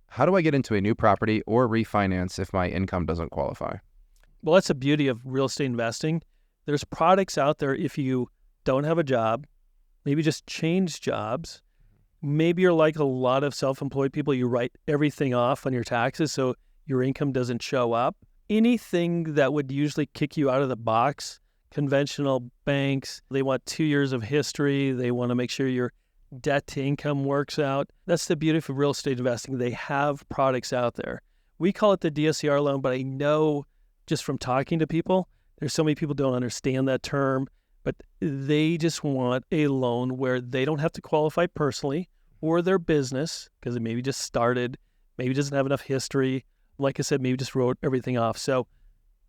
How do I get into a new property or refinance if my income doesn't qualify? Well, that's the beauty of real estate investing. There's products out there if you don't have a job, maybe just change jobs. Maybe you're like a lot of self-employed people, you write everything off on your taxes so your income doesn't show up. Anything that would usually kick you out of the box, conventional banks, they want 2 years of history. They want to make sure your debt to income works out. That's the beauty of real estate investing. They have products out there. We call it the DSCR loan, but I know just from talking to people, there's so many people don't understand that term, but they just want a loan where they don't have to qualify personally or their business because it maybe just started, maybe doesn't have enough history. Like I said, maybe just wrote everything off. So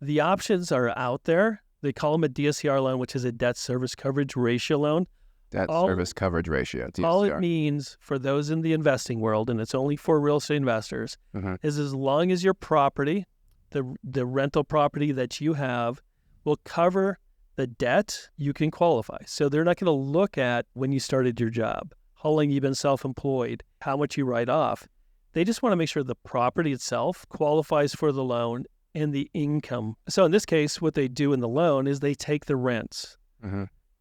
the options are out there. They call them a DSCR loan, which is a debt service coverage ratio loan. Debt service coverage ratio, DSCR. All it means for those in the investing world, and it's only for real estate investors, is as long as your property, the rental property that you have, will cover the debt, you can qualify. So they're not going to look at when you started your job, how long you've been self-employed, how much you write off. They just want to make sure the property itself qualifies for the loan and the income. So in this case, what they do in the loan is they take the rents.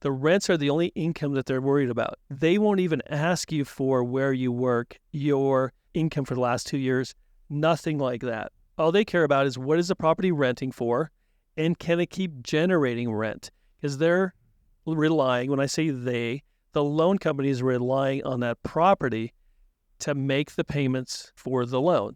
The rents are the only income that they're worried about. They won't even ask you for where you work, your income for the last 2 years, nothing like that. All they care about is what is the property renting for and can it keep generating rent? Because they're relying, when I say they, the loan company is relying on that property to make the payments for the loan.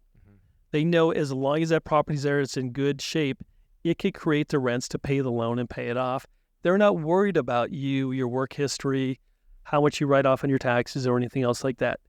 They know as long as that property's there, it's in good shape, it could create the rents to pay the loan and pay it off. They're not worried about you, your work history, how much you write off on your taxes or anything else like that.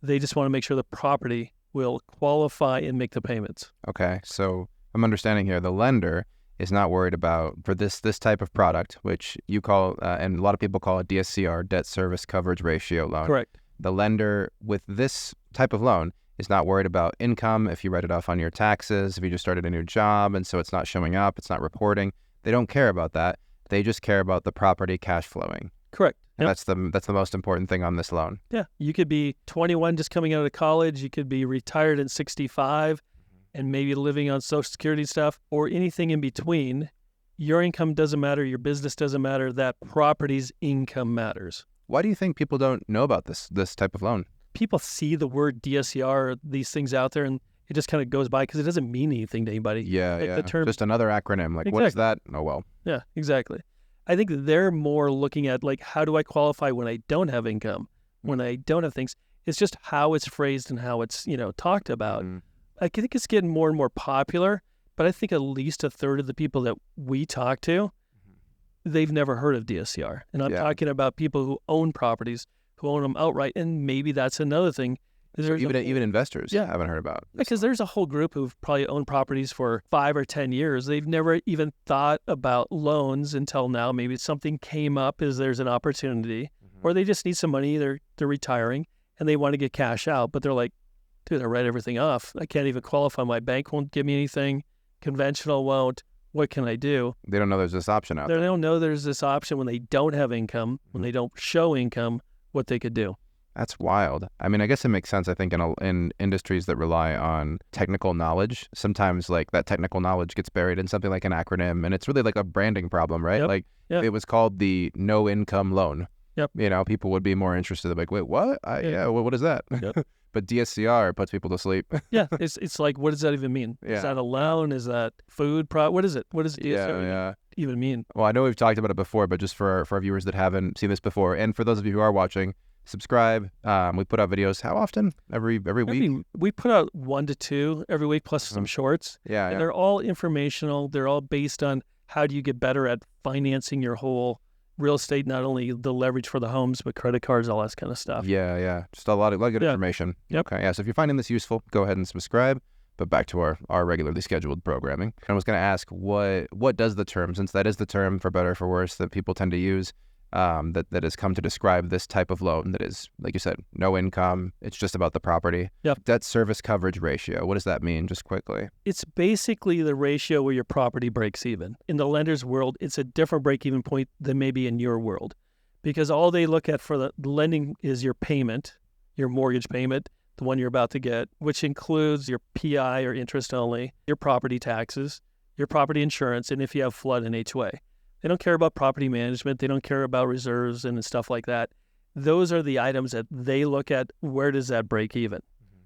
They just want to make sure the property will qualify and make the payments. Okay, so I'm understanding here, the lender is not worried about, for this type of product, which you call, and a lot of people call it DSCR, debt service coverage ratio loan. Correct. The lender with this type of loan is not worried about income, if you write it off on your taxes, if you just started a new job, and so it's not showing up, it's not reporting. They don't care about that. They just care about the property cash flowing. Correct. Yep. That's the most important thing on this loan. Yeah. You could be 21 just coming out of college. You could be retired at 65 and maybe living on Social Security stuff or anything in between. Your income doesn't matter. Your business doesn't matter. That property's income matters. Why do you think people don't know about this type of loan? People see the word DSCR, these things out there, and it just kind of goes by because it doesn't mean anything to anybody. Yeah, like yeah. The term, just another acronym. Like, exactly. What is that? Oh, well. Yeah, exactly. I think they're more looking at, like, how do I qualify when I don't have income, when I don't have things? It's just how it's phrased and how it's, talked about. I think it's getting more and more popular, but I think at least a third of the people that we talk to, they've never heard of DSCR. And I'm talking about people who own properties, who own them outright, and maybe that's another thing. Even investors haven't heard about it. Because there's a whole group who've probably owned properties for 5 or 10 years. They've never even thought about loans until now. Maybe something came up as there's an opportunity, or they just need some money. They're retiring, and they want to get cash out. But they're like, dude, I read everything off. I can't even qualify. My bank won't give me anything. Conventional won't. What can I do? They don't know there's this option out there. They don't know there's this option when they don't have income, when they don't show income, what they could do. That's wild. I mean, I guess it makes sense, I think, in industries that rely on technical knowledge. Sometimes, like, that technical knowledge gets buried in something like an acronym, and it's really like a branding problem, right? Yep. Like, if it was called the no-income loan. Yep. People would be more interested. Like, wait, what? What is that? Yep. But DSCR puts people to sleep. Yeah, it's like, what does that even mean? Yeah. Is that a loan? Is that food? What is it? What does DSCR even mean? Well, I know we've talked about it before, but just for our viewers that haven't seen this before, and for those of you who are watching, subscribe. We put out videos how often? Every week? We put out 1 to 2 every week, plus some shorts. Yeah, and they're all informational. They're all based on how do you get better at financing your whole real estate, not only the leverage for the homes, but credit cards, all that kind of stuff. Yeah. Just a lot of good information. Yep. Okay, so if you're finding this useful, go ahead and subscribe. But back to our regularly scheduled programming. I was going to ask, what does the term, since that is the term, for better or for worse, that people tend to use, that has come to describe this type of loan that is, like you said, no income, it's just about the property. Yep. Debt service coverage ratio, what does that mean, just quickly? It's basically the ratio where your property breaks even. In the lender's world, it's a different break-even point than maybe in your world, because all they look at for the lending is your payment, your mortgage payment. the one you're about to get, which includes your PI or interest only, your property taxes, your property insurance, and if you have flood and HOA. They don't care about property management. They don't care about reserves and stuff like that. Those are the items that they look at. Where does that break even?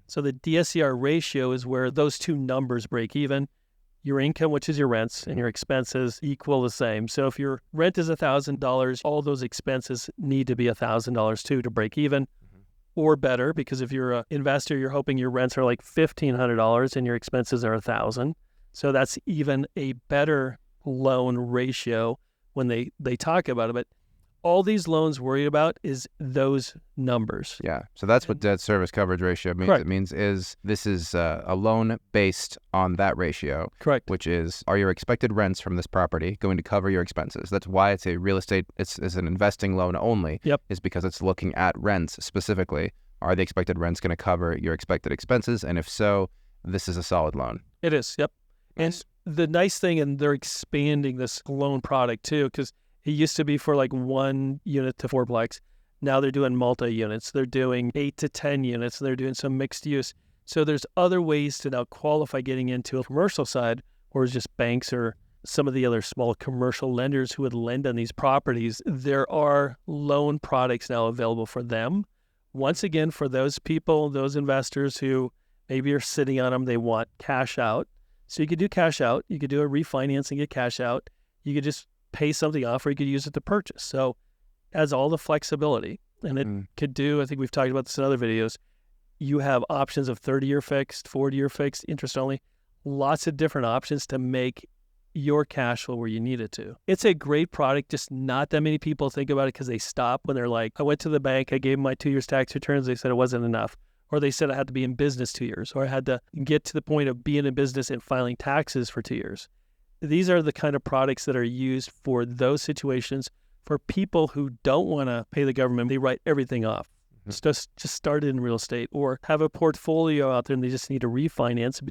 So the DSCR ratio is where those two numbers break even. Your income, which is your rents, and your expenses equal the same. So if your rent is $1,000, all those expenses need to be $1,000 too to break even, or better, because if you're an investor, you're hoping your rents are like $1,500 and your expenses are $1,000. So that's even a better loan ratio when they talk about it. But all these loans worry about is those numbers. Yeah. So that's what debt service coverage ratio means. Correct. It means this is a loan based on that ratio. Correct. Which is, are your expected rents from this property going to cover your expenses? That's why it's a real estate, it's an investing loan only. Yep. Is because it's looking at rents specifically. Are the expected rents going to cover your expected expenses? And if so, this is a solid loan. It is. Yep. Nice. And the nice thing, and they're expanding this loan product too, because it used to be for like 1 unit to 4plex. Now they're doing multi-units. They're doing 8 to 10 units. They're doing some mixed use. So there's other ways to now qualify getting into a commercial side, or just banks or some of the other small commercial lenders who would lend on these properties. There are loan products now available for them. Once again, for those people, those investors who maybe are sitting on them, they want cash out. So you could do cash out. You could do a refinance and get cash out. You could just pay something off, or you could use it to purchase. So it has all the flexibility, and it could do, I think we've talked about this in other videos, you have options of 30-year fixed, 40-year fixed, interest only, lots of different options to make your cash flow where you need it to. It's a great product, just not that many people think about it because they stop when they're like, I went to the bank, I gave them my 2 years tax returns, they said it wasn't enough. Or they said I had to be in business 2 years, or I had to get to the point of being in business and filing taxes for 2 years. These are the kind of products that are used for those situations for people who don't want to pay the government. They write everything off. It's just started in real estate, or have a portfolio out there and they just need to refinance and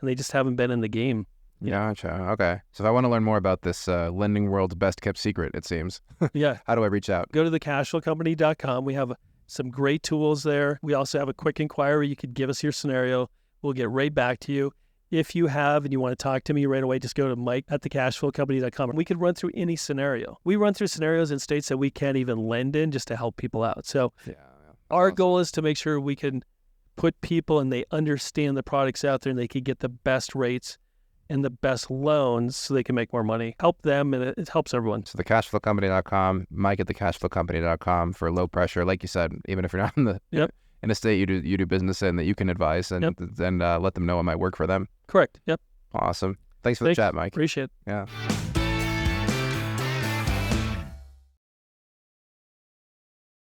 they just haven't been in the game. Yeah. Gotcha. Okay. So if I want to learn more about this lending world's best kept secret, it seems. Yeah. How do I reach out? Go to thecashflowcompany.com. We have some great tools there. We also have a quick inquiry. You could give us your scenario. We'll get right back to you. If you have and you want to talk to me right away, just go to mike@thecashflowcompany.com. We could run through any scenario. We run through scenarios in states that we can't even lend in just to help people out. So our goal is to make sure we can put people and they understand the products out there and they can get the best rates and the best loans so they can make more money. Help them, and it helps everyone. So thecashflowcompany.com, mike@thecashflowcompany.com for low pressure. Like you said, even if you're not in the in a state you do business in that you can advise and let them know it might work for them. Correct. Yep. Awesome. Thanks for the chat, Mike. Appreciate it. Yeah.